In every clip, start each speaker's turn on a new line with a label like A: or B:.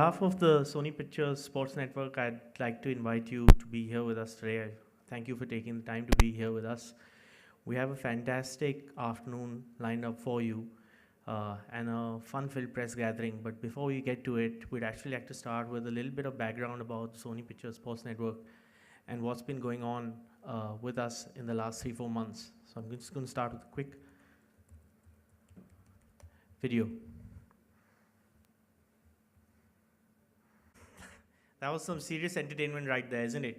A: behalf of the Sony Pictures Sports Network, I'd like to invite you to be here with us today. Thank you for taking the time to be here with us. We have a fantastic afternoon lined up for you and a fun-filled press gathering. But before we get to it, we'd actually like to start with a little bit of background about Sony Pictures Sports Network and what's been going on with us in the last 3-4 months. So I'm just going to start with a quick video. That was some serious entertainment right there, isn't it?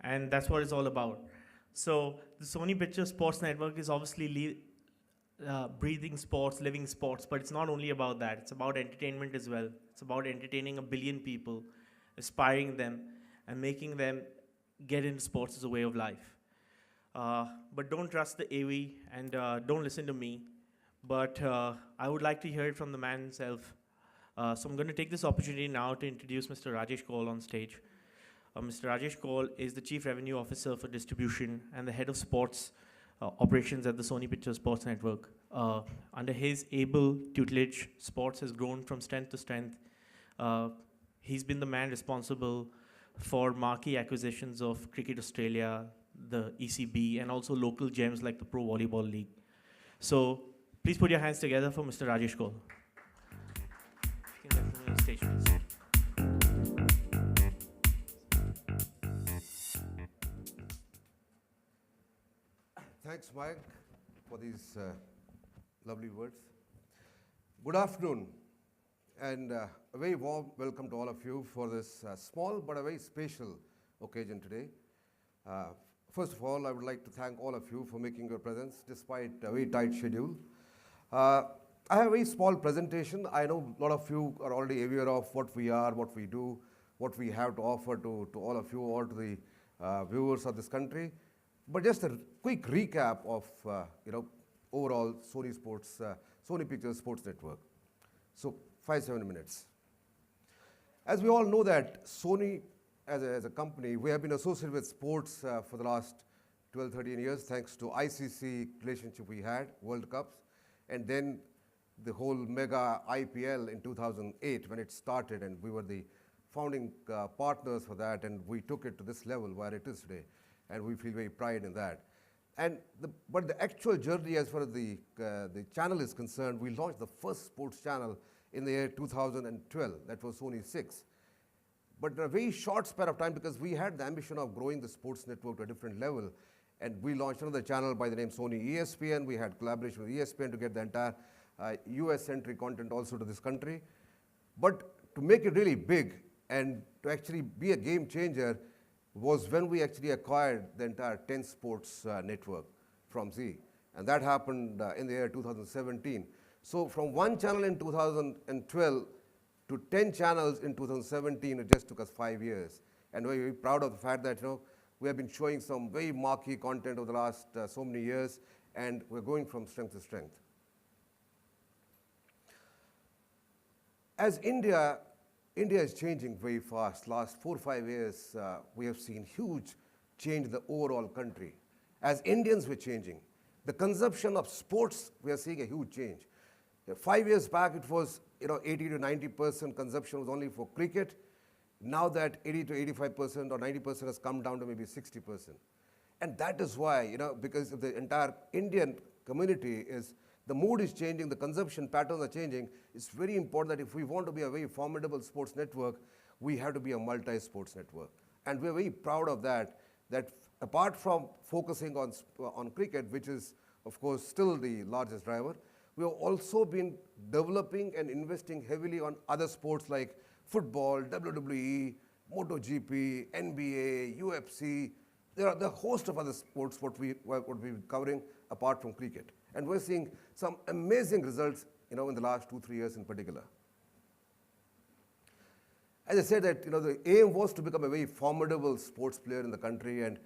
A: And that's what it's all about. So the Sony Pictures Sports Network is obviously breathing sports, living sports, but it's not only about that. It's about entertainment as well. It's about entertaining 1 billion people, aspiring them, and making them get into sports as a way of life. But don't trust the AV and don't listen to me. But I would like to hear it from the man himself. So I'm going to take this opportunity now to introduce Mr. Rajesh Kaul on stage. Mr. Rajesh Kaul is the Chief Revenue Officer for Distribution and the Head of Sports Operations at the Sony Pictures Sports Network. Under his able tutelage, sports has grown from strength to strength. He's been the man responsible for marquee acquisitions of Cricket Australia, the ECB, and also local gems like the Pro Volleyball League. So please put your hands together for Mr. Rajesh Kaul. You can definitely on stage, please.
B: Thanks, Mike, for these lovely words. Good afternoon, and a very warm welcome to all of you for this small but a very special occasion today. First of all, I would like to thank all of you for making your presence despite a very tight schedule. I have a very small presentation. I know a lot of you are already aware of what we are, what we do, what we have to offer to all of you or to the viewers of this country. But just a quick recap of overall Sony Pictures Sports Network. So 5-7 minutes. As we all know that Sony as a company, we have been associated with sports for the last 12-13 years thanks to ICC relationship we had, World Cups, and then the whole mega IPL in 2008 when it started, and we were the founding partners for that, and we took it to this level where it is today, and we feel very pride in that. But the actual journey as far as the channel is concerned, we launched the first sports channel in the year 2012. That was Sony 6. But in a very short span of time, because we had the ambition of growing the sports network to a different level, and we launched another channel by the name Sony ESPN. We had collaboration with ESPN to get the entire US-centric content also to this country. But to make it really big and to actually be a game changer was when we actually acquired the entire 10 Sports network from Z. And that happened in the year 2017. So from one channel in 2012 to 10 channels in 2017, it just took us 5 years. And we're very proud of the fact that we have been showing some very marquee content over the last so many years, and we're going from strength to strength. As India is changing very fast. Last 4 or 5 years, we have seen huge change in the overall country. As Indians, we're changing. The consumption of sports, we are seeing a huge change. 5 years back, it was 80 to 90% consumption was only for cricket. Now that 80 to 85% or 90% has come down to maybe 60%. And that is why, because of the entire Indian community the mood is changing, the consumption patterns are changing. It's very important that if we want to be a very formidable sports network, we have to be a multi-sports network. And we're very proud of that apart from focusing on cricket, which is, of course, still the largest driver, we have also been developing and investing heavily on other sports like football, WWE, MotoGP, NBA, UFC. There are the host of other sports what we're covering apart from cricket. And we're seeing some amazing results, in the last 2-3 years in particular. As I said that, the aim was to become a very formidable sports player in the country, and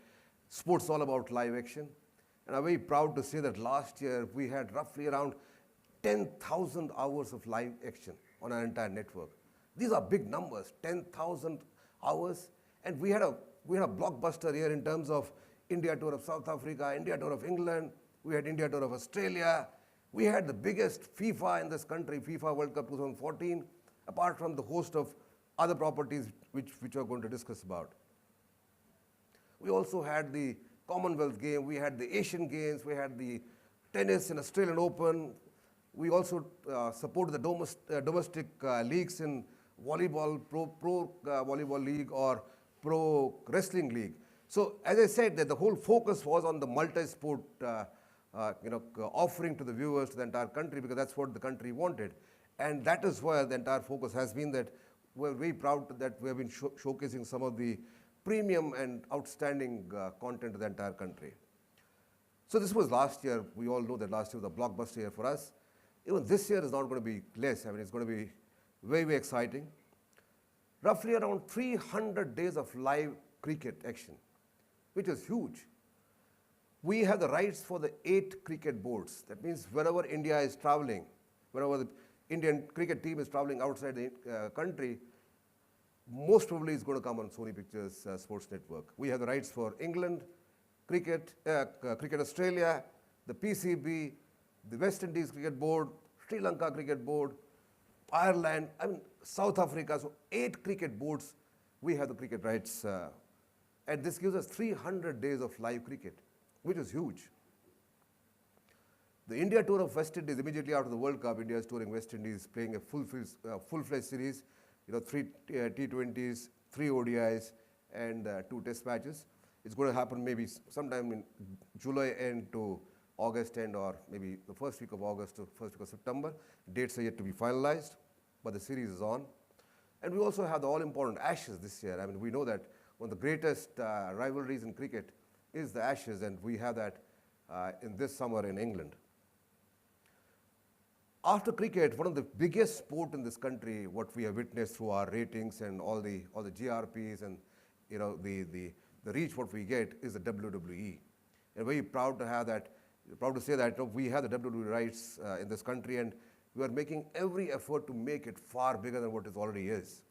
B: sports is all about live action. And I'm very proud to say that last year we had roughly around 10,000 hours of live action on our entire network. These are big numbers, 10,000 hours. And we had a blockbuster year in terms of India tour of South Africa, India tour of England, we had India tour of Australia. We had the biggest FIFA in this country, FIFA World Cup 2014. apart from the host of other properties which we are going to discuss about. We also had the Commonwealth Game, we had the Asian Games, we had the tennis and Australian Open. We also supported the domestic leagues in volleyball, pro volleyball league or pro wrestling league. So as I said, that the whole focus was on the multi-sport offering to the viewers, to the entire country, because that's what the country wanted. And that is where the entire focus has been, that we're very proud that we have been showcasing some of the premium and outstanding content to the entire country. So this was last year. We all know that last year was a blockbuster year for us. Even this year is not going to be less. I mean, it's going to be very, very exciting. Roughly around 300 days of live cricket action, which is huge. We have the rights for the 8 cricket boards. That means wherever India is traveling, wherever the Indian cricket team is traveling outside the country, most probably it's going to come on Sony Pictures Sports Network. We have the rights for England, Cricket Australia, the PCB, the West Indies Cricket Board, Sri Lanka Cricket Board, Ireland, South Africa. So 8 cricket boards, we have the cricket rights. And this gives us 300 days of live cricket, which is huge. The India tour of West Indies, immediately after the World Cup, India is touring West Indies, playing a full-fledged series, 3 T20s, 3 ODIs, and 2 test matches. It's going to happen maybe sometime in July end to August end, or maybe the first week of August to first week of September. Dates are yet to be finalized, but the series is on. And we also have the all-important Ashes this year. I mean, we know that one of the greatest rivalries in cricket is the Ashes, and we have that in this summer in England. After cricket, one of the biggest sport in this country, what we have witnessed through our ratings and all the GRPs and the reach what we get, is the WWE. And very proud to have that. Proud to say that we have the WWE rights in this country, and we are making every effort to make it far bigger than what it already is.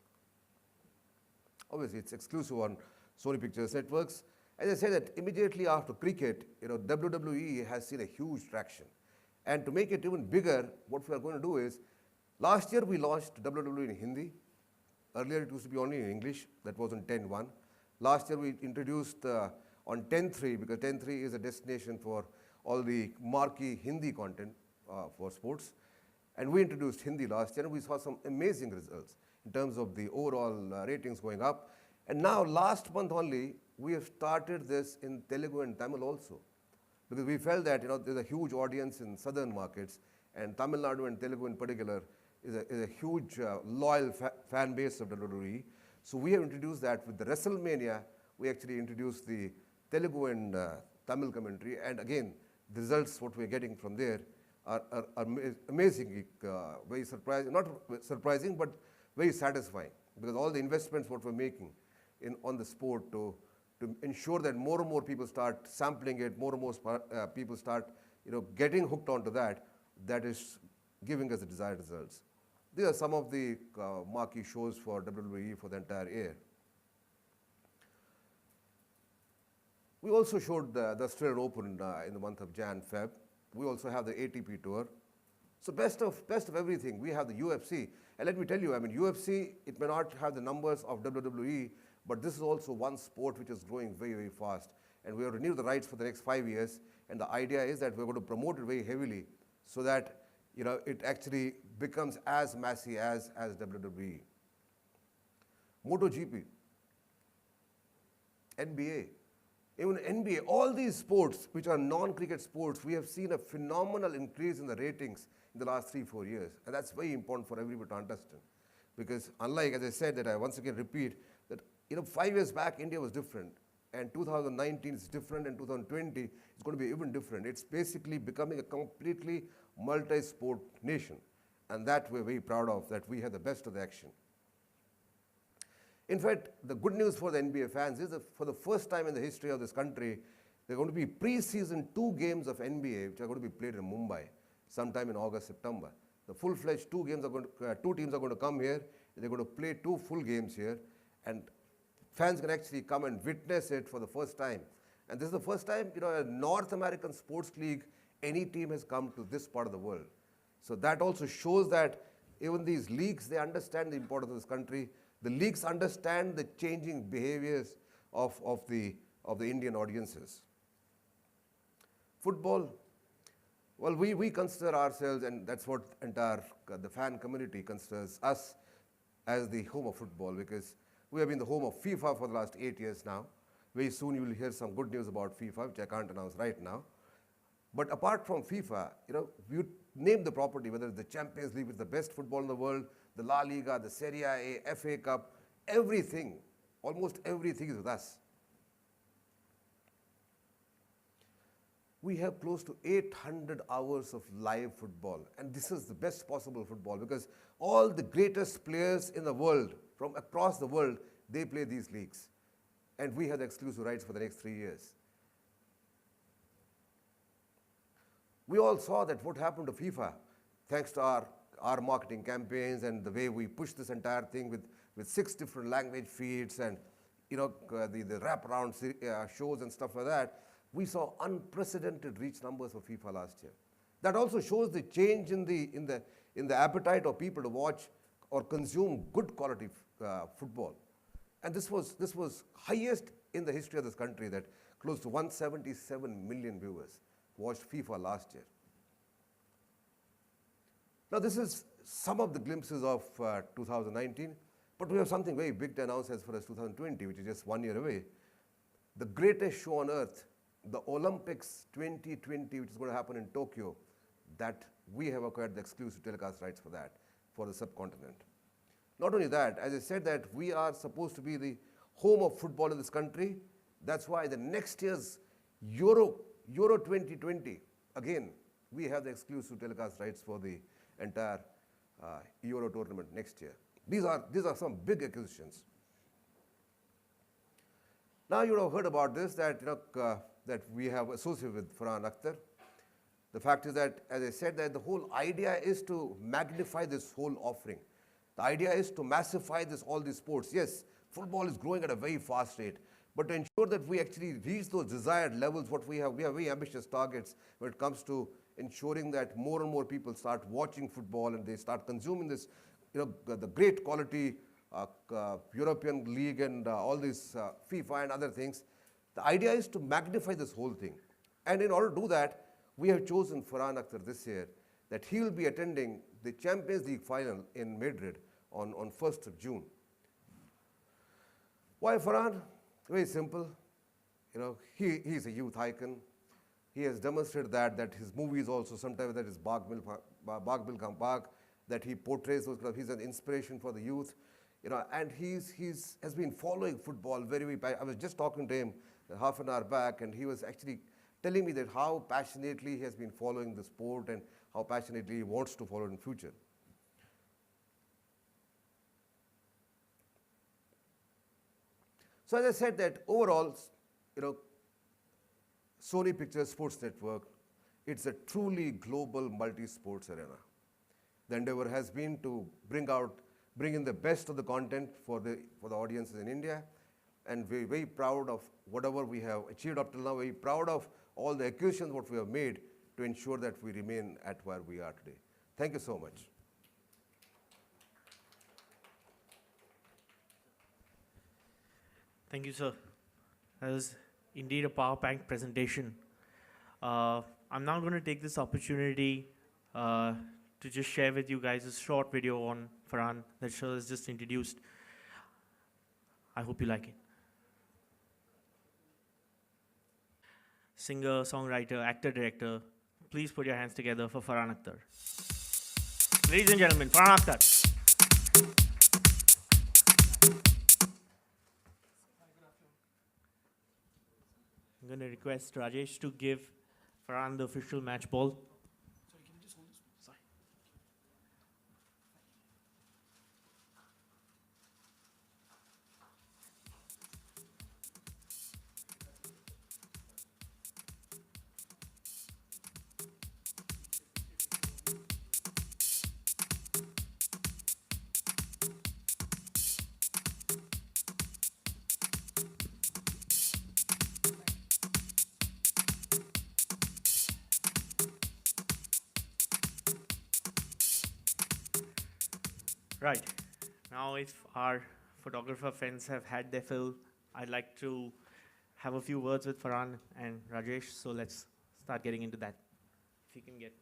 B: Obviously, it's exclusive on Sony Pictures Networks. As I said, that immediately after cricket, WWE has seen a huge traction. And to make it even bigger, what we are going to do is, last year we launched WWE in Hindi. Earlier it used to be only in English. That was on 10/1. Last year we introduced on 10/3, because 10/3 is a destination for all the marquee Hindi content for sports. And we introduced Hindi last year, and we saw some amazing results in terms of the overall ratings going up. And now, last month only, we have started this in Telugu and Tamil also, because we felt that there's a huge audience in southern markets, and Tamil Nadu and Telugu in particular is a huge loyal fan base of WWE. So we have introduced that with the WrestleMania. We actually introduced the Telugu and Tamil commentary, and again, the results what we're getting from there are amazingly very surprising, not surprising, but very satisfying, because all the investments what we're making on the sport to ensure that more and more people start sampling it, more and more people start getting hooked onto that is giving us the desired results. These are some of the marquee shows for WWE for the entire year. We also showed the Australian Open in the month of Jan-Feb. We also have the ATP Tour. So best of everything, we have the UFC. And let me tell you, UFC, it may not have the numbers of WWE, but this is also one sport which is growing very, very fast. And we have renewed the rights for the next 5 years. And the idea is that we're going to promote it very heavily so that it actually becomes as massive as WWE. MotoGP, NBA, even NBA, all these sports which are non-cricket sports, we have seen a phenomenal increase in the ratings in the last 3-4 years. And that's very important for everybody to understand. Because unlike, as I said, that I once again repeat, that 5 years back, India was different. And 2019 is different, and 2020 is going to be even different. It's basically becoming a completely multi-sport nation. And that we're very proud of, that we have the best of the action. In fact, the good news for the NBA fans is that for the first time in the history of this country, there are going to be pre-season 2 games of NBA, which are going to be played in Mumbai sometime in August, September. The full-fledged 2 teams are going to come here. They're going to play 2 full games here. And fans can actually come and witness it for the first time. And this is the first time, a North American sports league, any team has come to this part of the world. So that also shows that Even these leagues, they understand the importance of this country. The leagues understand the changing behaviors of the Indian audiences. Football, well, we consider ourselves, and that's what entire the fan community considers us as the home of football, because we have been the home of FIFA for the last 8 years now. Very soon you will hear some good news about FIFA, which I can't announce right now. But apart from FIFA, you name the property, whether it's the Champions League, which is the best football in the world, the La Liga, the Serie A, FA Cup, everything, almost everything is with us. We have close to 800 hours of live football, and this is the best possible football because all the greatest players in the world, from across the world, they play these leagues. And we have the exclusive rights for the next 3 years. We all saw that what happened to FIFA, thanks to our marketing campaigns and the way we pushed this entire thing with 6 different language feeds and the wraparound shows and stuff like that. We saw unprecedented reach numbers for FIFA last year. That also shows the change in the appetite of people to watch or consume good quality football. And this was highest in the history of this country, that close to 177 million viewers watched FIFA last year. Now this is some of the glimpses of 2019, but we have something very big to announce as far as 2020, which is just 1 year away. The greatest show on earth, the Olympics 2020, which is going to happen in Tokyo, that we have acquired the exclusive telecast rights for that, for the subcontinent. Not only that, as I said, that we are supposed to be the home of football in this country. That's why the next year's Euro 2020, again, we have the exclusive telecast rights for the entire Euro tournament next year. These are some big acquisitions. Now you have heard about this, that that we have associated with Farhan Akhtar. The fact is that, as I said, that the whole idea is to magnify this whole offering. The idea is to massify all these sports. Yes, football is growing at a very fast rate, but to ensure that we actually reach those desired levels, we have very ambitious targets when it comes to ensuring that more and more people start watching football and they start consuming this, the great quality European League and all these FIFA and other things. The idea is to magnify this whole thing. And in order to do that, we have chosen Farhan Akhtar this year, that he will be attending the Champions League final in Madrid on 1st of June. Why Farhan? Very simple. He's a youth icon. He has demonstrated that his movies also, sometimes that is Baag Milkha Baag, that he portrays those clubs. He's an inspiration for the youth. And has been following football very. I was just talking to him half an hour back, and he was actually telling me that how passionately he has been following the sport and how passionately he wants to follow it in future. So as I said, that overall, Sony Pictures Sports Network, it's a truly global multi-sports arena. The endeavor has been to bring in the best of the content for the audiences in India, and we're very proud of whatever we have achieved up till now. Very proud of all the acquisitions what we have made to ensure that we remain at where we are today. Thank you so much.
A: Thank you, sir. That was indeed a power-packed presentation. I'm now going to take this opportunity to just share with you guys a short video on Farhan that Shah has just introduced. I hope you like it. Singer, songwriter, actor, director, please put your hands together for Farhan Akhtar. Ladies and gentlemen, Farhan Akhtar. I'm going to request Rajesh to give Farhan the official match ball.
C: Sorry, can you just hold this?
A: Sorry. Right. Now, if our photographer friends have had their fill, I'd like to have a few words with Farhan and Rajesh. So let's start getting into that. If you can get